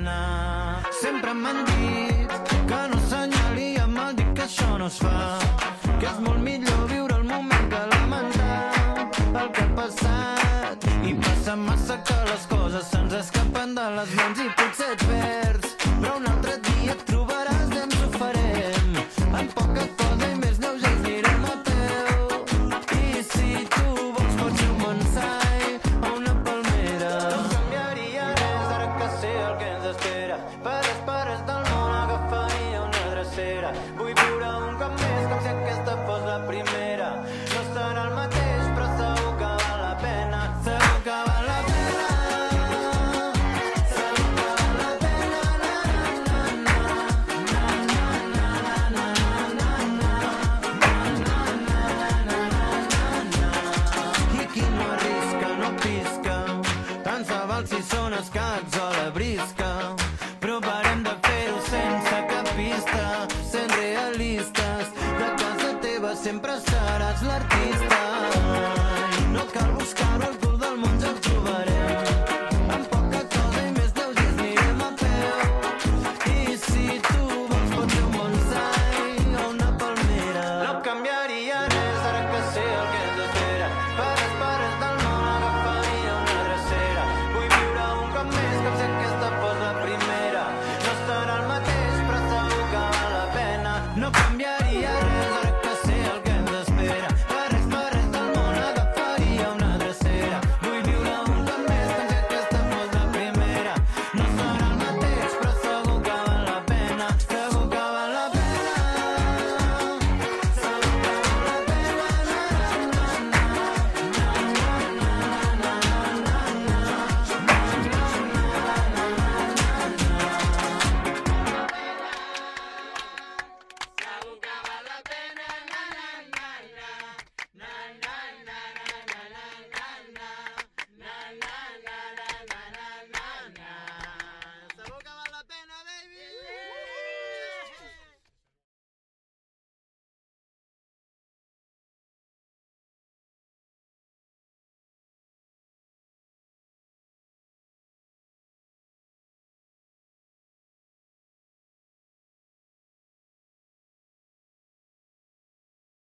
na. Sempre m'han dit que no senyali, m'ha dit que això no es fa, que és molt millor viure el moment que lamentar el que ha passat. I passa massa que les coses se'ns escapen de les mans i potser et perds, però un altre dia et trobaràs i ens ho farem. En poca cosa i més lleugers anirem a peu. I si tu vols pots ser un bonsai o una palmera. No canviaria res ara que sé el que ens espera. Pares del món agafaria una drecera. Vull viure un cop més com si aquesta fos la primera. No serà el mateix però segur que val la pena. Segur que val la pena. Segur que val la pena. Na, na, na, na, na, na, na, na, na, na. I qui no arrisca no pisca, tant se val si són escacs o la brisca.